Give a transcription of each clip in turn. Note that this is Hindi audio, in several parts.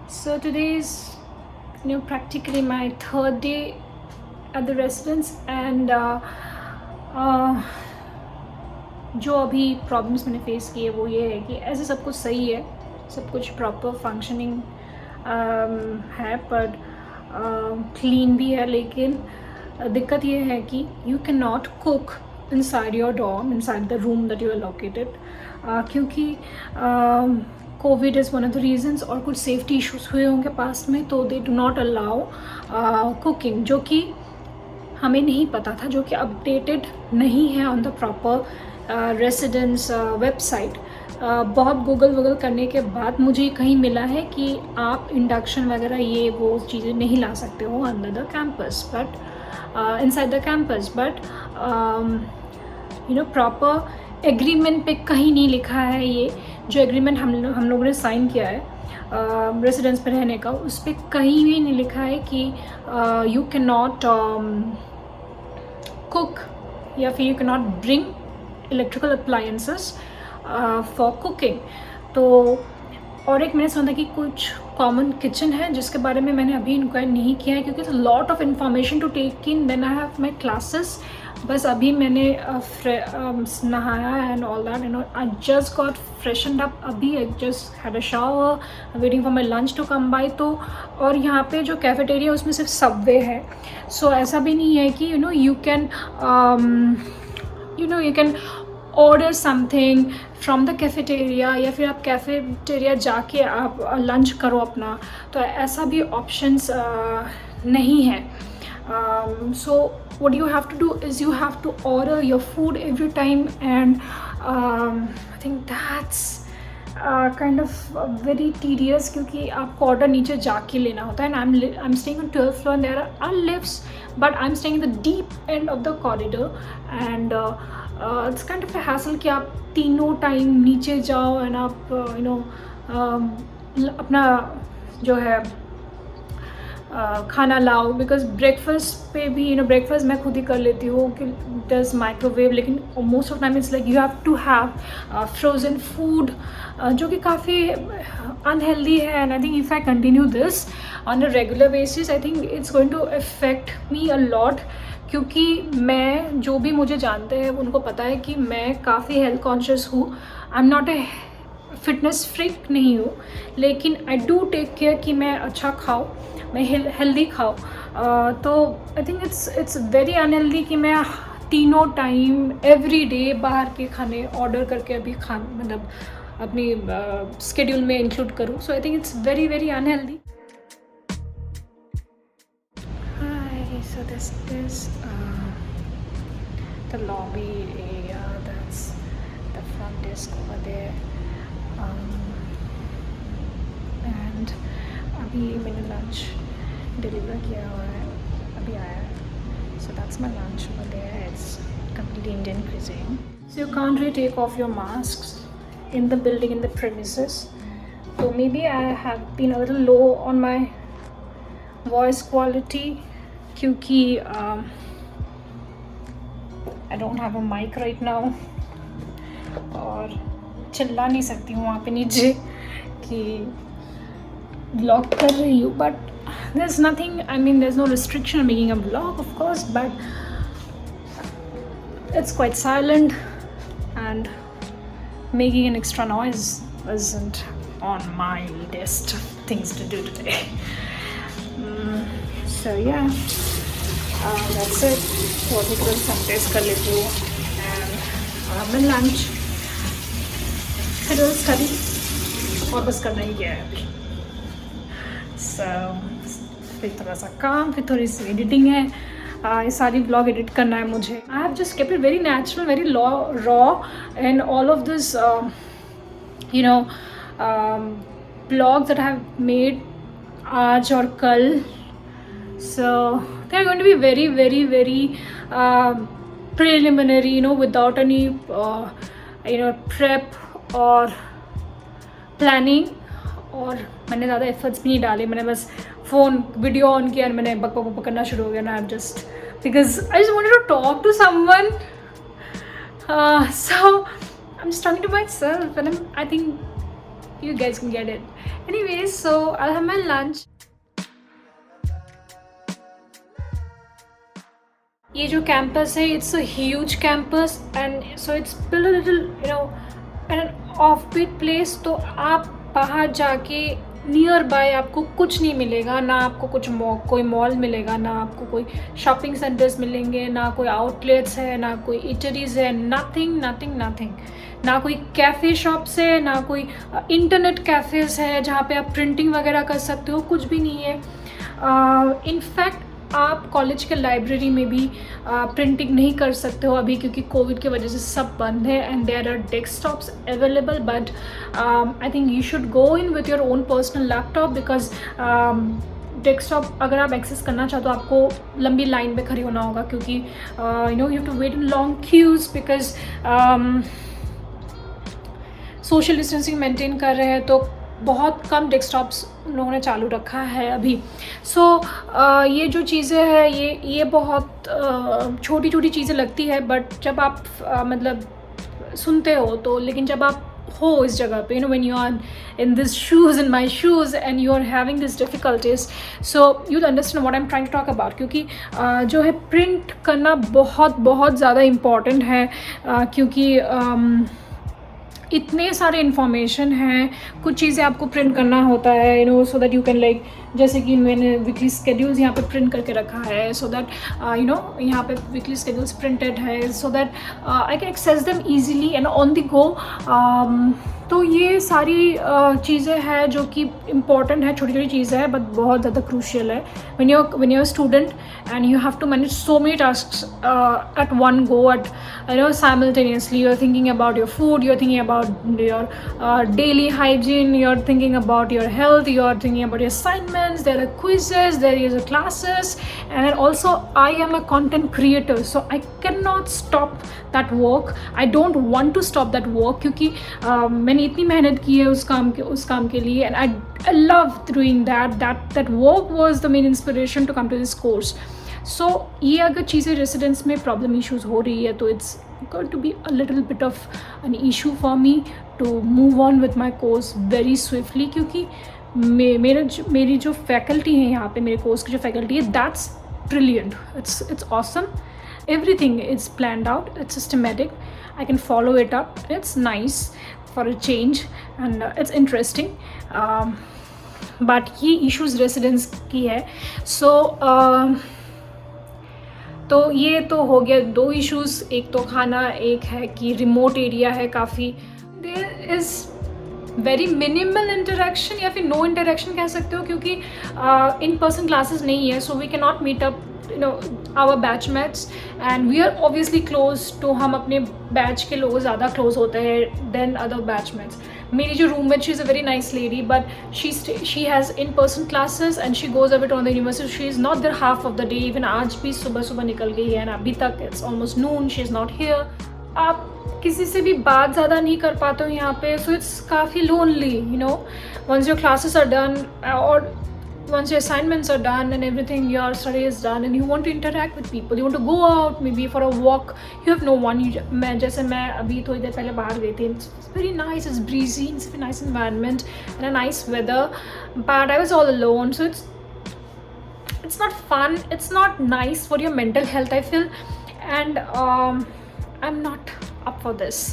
So today is, practically my third day at the residence, and जो अभी प्रॉब्लम्स मैंने फेस किए वो ये है कि ऐसे सब कुछ सही है, सब कुछ प्रॉपर फंक्शनिंग है, पर क्लीन भी है, लेकिन दिक्कत ये है कि you can not cook inside your dorm, inside the room that you are located, क्योंकि COVID is one of the reasons, और कुछ सेफ्टी इश्यूज हुए होंगे पास्ट में, तो they do not allow cooking, जो कि हमें नहीं पता था, जो कि अपडेटेड नहीं है on the proper residence website. बहुत गूगल करने के बाद मुझे कहीं मिला है कि आप इंडक्शन वगैरह ये वो चीज़ें नहीं ला सकते हो under the campus, but inside the campus, but proper agreement पे कहीं नहीं लिखा है। ये जो एग्रीमेंट हम लोगों ने साइन किया है रेसिडेंस पे रहने का, उस पर कहीं भी नहीं लिखा है कि यू कैन नॉट कुक, या फिर you can not bring electrical appliances for cooking. तो और एक मैंने सुना था कि कुछ कॉमन किचन है, जिसके बारे में मैंने अभी इंक्वायर नहीं किया है, क्योंकि lot of information to take in, then I have my classes. बस अभी मैंने नहाया and all that, I just got freshened up, अभी I just had a shower, waiting for my lunch to come by. तो और यहाँ पे जो कैफेटेरिया उसमें सिर्फ सबवे है, सो ऐसा भी नहीं है कि you can order something from the cafeteria, या फिर आप कैफेटेरिया जाके आप लंच करो अपना, तो ऐसा भी ऑप्शंस नहीं है। So what you have to do is you have to order your food every time, and I think that's kind of very tedious, क्योंकि आपको ऑर्डर नीचे जाके लेना होता है, and I'm staying on 12th floor, and there are lifts, but I'm staying in the deep end of the corridor, and it's kind of a hassle कि आप तीनों टाइम नीचे जाओ, and आप अपना जो है खाना लाओ, बिकॉज ब्रेकफास्ट पे भी ब्रेकफास्ट मैं खुद ही कर लेती हूँ कि डज माइक्रोवेव, लेकिन most of time it's like you have to have frozen food, जो कि काफ़ी अनहेल्दी है। And I think if I continue this on a regular basis, I think it's going to affect me a lot, क्योंकि मैं, जो भी मुझे जानते हैं उनको पता है कि मैं काफ़ी हेल्थ कॉन्शियस हूँ। I am not a fitness freak नहीं हूँ, लेकिन आई डू टेक केयर कि मैं अच्छा खाऊँ, मैं हेल्दी खाऊँ। तो I think it's very unhealthy कि मैं तीनों टाइम एवरी डे बाहर के खाने ऑर्डर करके अभी मतलब अपनी स्केड्यूल में इंक्लूड करूँ। So I think it's very very unhealthy. Hi, so this is the lobby area, that's the front desk over there, and अभी मैंने लंच डिलीवर किया हुआ है, अभी आया है, so that's my lunch over there. It's completely Indian cuisine, so you can't really take off your masks in the building, in the premises. So maybe I have been a little low on my voice quality क्योंकि I don't have a mic right now, और चिल्ला नहीं सकती हूँ वहाँ पे नीचे कि vlog कर रही हूँ, but there's nothing, I mean there's no restriction on making a vlog of course, but it's quite silent, and making an extra noise wasn't on my list of things to do today. So yeah, that's it. Vertical sundays कर लेती हूँ, and मैं lunch, फिर study, और बस करना ही क्या है अभी। So फिर थोड़ा सा काम, फिर थोड़ी सी एडिटिंग है, ये सारी ब्लॉग एडिट करना है मुझे। I have just kept it very natural, very raw, and all of this blogs that I have made आज और कल, so they are going to be very very very preliminary, without any prep or planning, और मैंने ज़्यादा एफर्ट्स भी नहीं डाले, मैंने बस फ़ोन वीडियो ऑन किया और मैंने बक बक करना शुरू हो गया ना, I just because I just wanted to talk to someone, so I'm just talking to myself, and I think you guys can get it. Anyways, so I'll have my lunch. ये जो कैंपस है, it's a huge campus and so it's build a little you know an offbeat place. तो आप बाहर जाके नियर बाय आपको कुछ नहीं मिलेगा, ना आपको कोई मॉल मिलेगा, ना आपको कोई शॉपिंग सेंटर्स मिलेंगे, ना कोई आउटलेट्स है, ना कोई इटरीज है, नथिंग नथिंग नथिंग. ना कोई कैफ़े शॉप्स है, ना कोई इंटरनेट कैफ़ेज़ है जहाँ पे आप प्रिंटिंग वगैरह कर सकते हो, कुछ भी नहीं है. इनफैक्ट आप कॉलेज के लाइब्रेरी में भी प्रिंटिंग नहीं कर सकते हो अभी, क्योंकि कोविड की वजह से सब बंद है. And there are desktops available, but I think you should go in with your own personal laptop, because desktop अगर आप एक्सेस करना चाहते हो आपको लंबी लाइन में खड़े होना होगा, क्योंकि you know you have to wait in long queues, because social distancing maintain कर रहे हैं. तो बहुत कम डेस्कटॉप्स लोगों ने चालू रखा है अभी. सो ये जो चीज़ें हैं ये बहुत छोटी छोटी चीज़ें लगती है, बट जब आप मतलब सुनते हो तो, लेकिन जब आप हो इस जगह पे, you know when you are in this shoes, in my shoes, and you are having this difficulties, so you understand what I am trying to talk about. क्योंकि जो है प्रिंट करना बहुत बहुत ज़्यादा इम्पॉर्टेंट है, क्योंकि इतने सारे इन्फॉर्मेशन हैं. कुछ चीज़ें आपको प्रिंट करना होता है, you know, so that you can like, जैसे कि मैंने वीकली स्केड्यूल्स यहाँ पे प्रिंट करके रखा है, सो दैट यू नो यहाँ पे वीकली स्केड्यूल्स प्रिंटेड है, so that I can access them easily and on the go. तो ये सारी चीज़ें हैं जो कि इम्पॉर्टेंट है, छोटी छोटी चीज़ें हैं, बट बहुत ज़्यादा क्रूशियल है. when you're a student and you have to manage so many tasks at one go, at you know simultaneously. You're thinking about your food, you're thinking about your daily hygiene, you're thinking about your health, you're thinking about your assignments, there are quizzes, there is classes, and also I am a content creator, so I cannot stop that work. I don't want to stop that work, क्योंकि मैंने इतनी मेहनत की है उस काम के लिए, and I love doing that work was the main inspiration to come to this course. So ये अगर चीज़ें रेसिडेंस में प्रॉब्लम इश्यूज़ हो रही है, तो it's going to be a little bit of an issue for me to move on with my course very swiftly, क्योंकि मेरी जो फैकल्टी है यहाँ पे, मेरे कोर्स की जो फैकल्टी है, that's brilliant. It's awesome. Everything is planned out, it's systematic, I can follow it up, it's nice for a change, and it's interesting. But ये issues residents की है. So तो ये तो हो गया 2 issues. एक तो खाना, एक है कि रिमोट एरिया है काफ़ी. There is very minimal interaction, या फिर नो इंटरेक्शन कह सकते हो, क्योंकि इन पर्सन क्लासेस नहीं है. So we can not meet up, you know, our batchmates, and we are obviously close to, हम अपने बैच के लोग ज़्यादा क्लोज होते हैं देन अदर बैचमेट्स. मेरी जो roommate, she is a very nice lady, but she has in person classes and she goes a bit on the university. She is not there half of the day. Even आज भी सुबह निकल गई है, एंड अभी तक it's almost noon, she is not here. आप किसी से भी बात ज़्यादा नहीं कर पाते हो यहाँ पे. सो इट्स काफ़ी lonely, you know, once your classes are done और once your assignments are done and everything, your study is done, and you want to interact with people, you want to go out maybe for a walk, you have no one. जैसे मैं अभी थोड़ी देर पहले बाहर गई थी. It's very nice, it's breezy, it's a nice environment and a nice weather, but I was all alone, so it's not fun, it's not nice for your mental health, I feel, and I'm not up for this.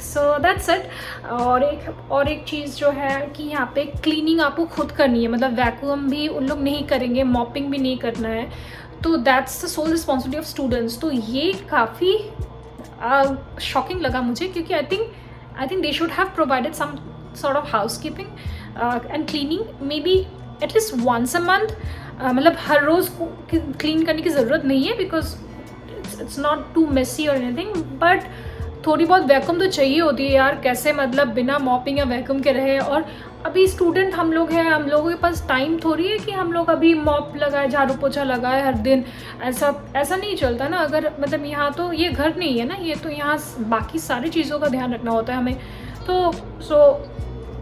So that's it. और एक चीज़ जो है कि यहाँ पे क्लीनिंग आपको खुद करनी है, मतलब वैक्यूम भी उन लोग नहीं करेंगे, मॉपिंग भी नहीं करना है. तो that's the sole responsibility of students. तो ये काफ़ी शॉकिंग लगा मुझे, क्योंकि I think they should have provided some sort of housekeeping and cleaning, maybe at least once a month. मतलब हर रोज़ क्लीन करने की ज़रूरत नहीं है, because it's not too messy और एनीथिंग, बट थोड़ी बहुत वैक्यूम तो चाहिए होती है यार. कैसे मतलब बिना मॉपिंग या वैक्यूम के रहे. और अभी स्टूडेंट हम लोग हैं, हम लोगों के पास टाइम थोड़ी है कि हम लोग अभी मॉप लगाए, झाड़ू पोछा लगाए हर दिन. ऐसा नहीं चलता ना. अगर मतलब यहाँ तो ये घर नहीं है ना, ये तो यहाँ बाकी सारी चीज़ों का ध्यान रखना होता है हमें. तो सो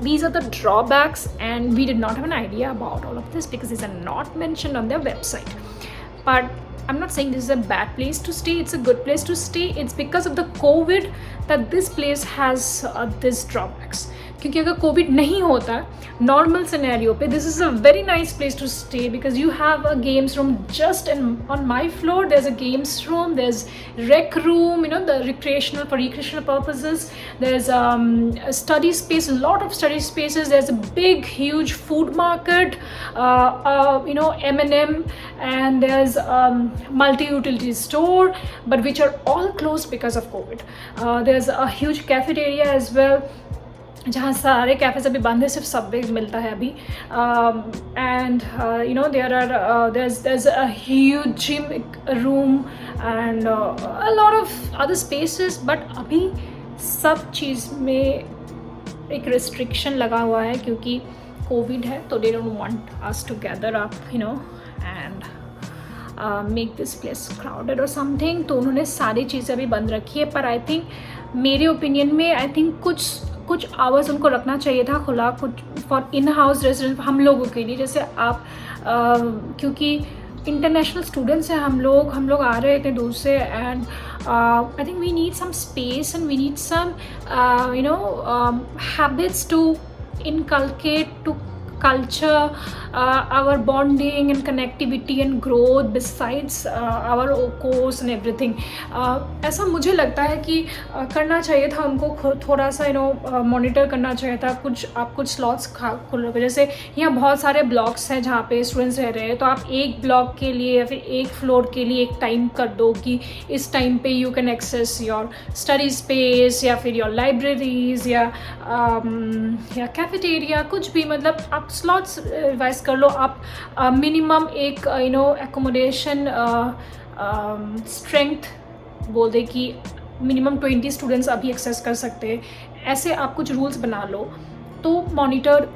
these are the drawbacks, and we did not have an idea about all of this because these are not mentioned on their website. But I'm not saying this is a bad place to stay, it's a good place to stay. It's because of the COVID that this place has these drawbacks. क्योंकि अगर कोविड नहीं होता नॉर्मल सिनेरियो पे, this is a very nice place to stay because you have a games room just on my floor. There is a games room, there is rec room, the recreational purposes. There's study space, a lot of study spaces. There's a big huge food market, M&M, and there's multi-utility store, but which are all closed because of COVID. There's a huge cafeteria as well, जहाँ सारे कैफ़ेज़ अभी बंद है, सिर्फ सबवे मिलता है अभी. And there's a huge gym room and a lot of other spaces, but अभी सब चीज़ में एक restriction लगा हुआ है क्योंकि कोविड है, तो they don't want us to gather up and make this place crowded or something. तो उन्होंने सारी चीज़ें अभी बंद रखी है. पर आई थिंक मेरे ओपिनियन में आई थिंक कुछ आवर्स उनको रखना चाहिए था खुला, कुछ फॉर इन हाउस रेजिडेंट हम लोगों के लिए. जैसे आप क्योंकि इंटरनेशनल स्टूडेंट्स हैं हम लोग आ रहे थे दूर से, and I think we need some space and we need some habits to inculcate to culture, our bonding and connectivity and growth besides our course and everything. ऐसा मुझे लगता है कि करना चाहिए था उनको, थोड़ा सा मॉनिटर करना चाहिए था. कुछ स्लॉट्स खुल रहे, जैसे यहाँ बहुत सारे ब्लॉक्स हैं जहाँ पे स्टूडेंट्स रह रहे हैं, तो आप एक ब्लॉक के लिए या फिर एक फ्लोर के लिए एक टाइम कर दो कि इस टाइम पे you can access your study space या फिर योर लाइब्रेरीज या कैफेटेरिया, कुछ भी. मतलब आप स्लॉट्स रिवाइज कर लो. आप मिनिमम एक एकोमोडेशन स्ट्रेंथ बोल दे कि मिनिमम 20 स्टूडेंट्स अभी एक्सेस कर सकते हैं. ऐसे आप कुछ रूल्स बना लो, तो मॉनिटर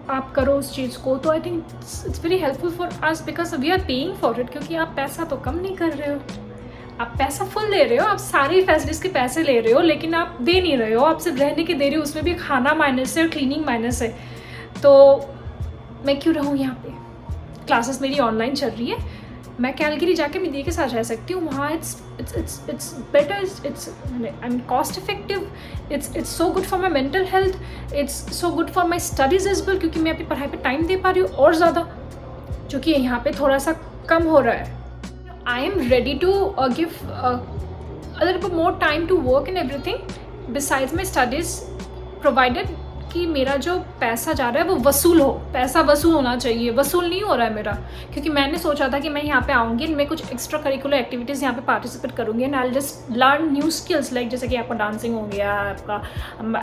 आप करो उस चीज़ को. तो I think it's very helpful for us because we are paying for it. क्योंकि आप पैसा तो कम नहीं कर रहे हो, आप पैसा फुल ले रहे हो, आप सारी फैसिलिटीज़ के पैसे ले रहे हो, लेकिन आप दे नहीं रहे हो, आप सिर्फ रहने के दे रहे हो. उसमें भी खाना माइनस है और क्लीनिंग माइनस है. तो मैं क्यों रहूँ यहाँ पे. क्लासेस मेरी ऑनलाइन चल रही है, मैं कैलगरी जाके मैं के साथ रह सकती हूँ. वहाँ it's better, it's I mean cost effective, it's so good for my mental health, it's so good for my studies as well, क्योंकि मैं अपनी पढ़ाई पे टाइम दे पा रही हूँ और ज़्यादा, जो कि यहाँ पे थोड़ा सा कम हो रहा है. I am ready to give a little bit more time to work and everything besides my studies, provided कि मेरा जो पैसा जा रहा है वो वसूल हो. पैसा वसूल होना चाहिए, वसूल नहीं हो रहा है मेरा. क्योंकि मैंने सोचा था कि मैं यहाँ पे आऊँगी एंड मैं कुछ एक्स्ट्रा करिकुलर एक्टिविटीज़ यहाँ पे पार्टिसिपेट करूँगी and I just learn new skills, like जैसे कि आपका डांसिंग हो गया, आपका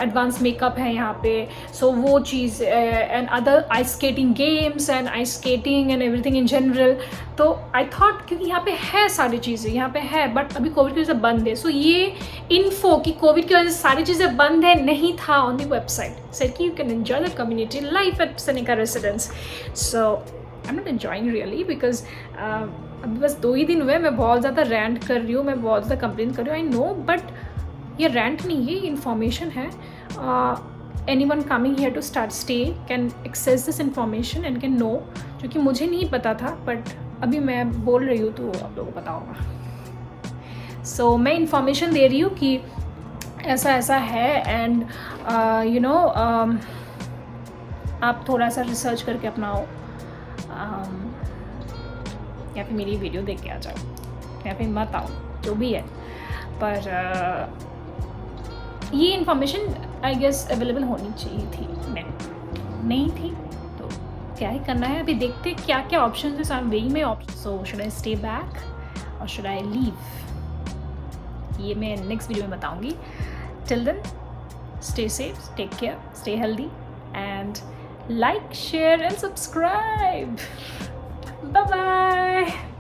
एडवांस मेकअप है यहाँ पे, सो वो चीज़ and other ice skating games and ice skating and everything in general. तो आई थॉट क्योंकि यहाँ पे है सारी चीज़ें, यहाँ पे है, बट अभी कोविड की वजह से बंद है. सो ये इन्फो कि कोविड की वजह से सारी चीज़ें बंद है नहीं था on the website. Said you can enjoy the community life at Seneca Residence. So I'm not enjoying really because अभी बस 2 ही दिन हुए, मैं बहुत ज़्यादा रैंट कर रही हूँ, मैं बहुत ज़्यादा कंप्लेन कर रही हूँ, आई नो, बट ये रैंट नहीं है, ये इन्फॉर्मेशन है. anyone coming here to stay can access this information and can know, जो कि मुझे नहीं पता था, बट अभी मैं बोल रही हूँ तो आप लोगों को पता होगा. So मैं इन्फॉर्मेशन दे रही हूँ कि ऐसा ऐसा है एंड आप थोड़ा सा रिसर्च करके अपनाओ, या फिर मेरी वीडियो देख के आ जाओ या फिर मत आओ, जो भी है. पर ये इन्फॉर्मेशन आई गेस अवेलेबल होनी चाहिए थी, नहीं थी, तो क्या ही करना है. अभी देखते क्या क्या ऑप्शन है. So I am weighing my option. So should I stay back or should I leave, ये मैं नेक्स्ट वीडियो में बताऊंगी. Till then, stay safe, take care, stay healthy, and like, share, and subscribe. Bye bye.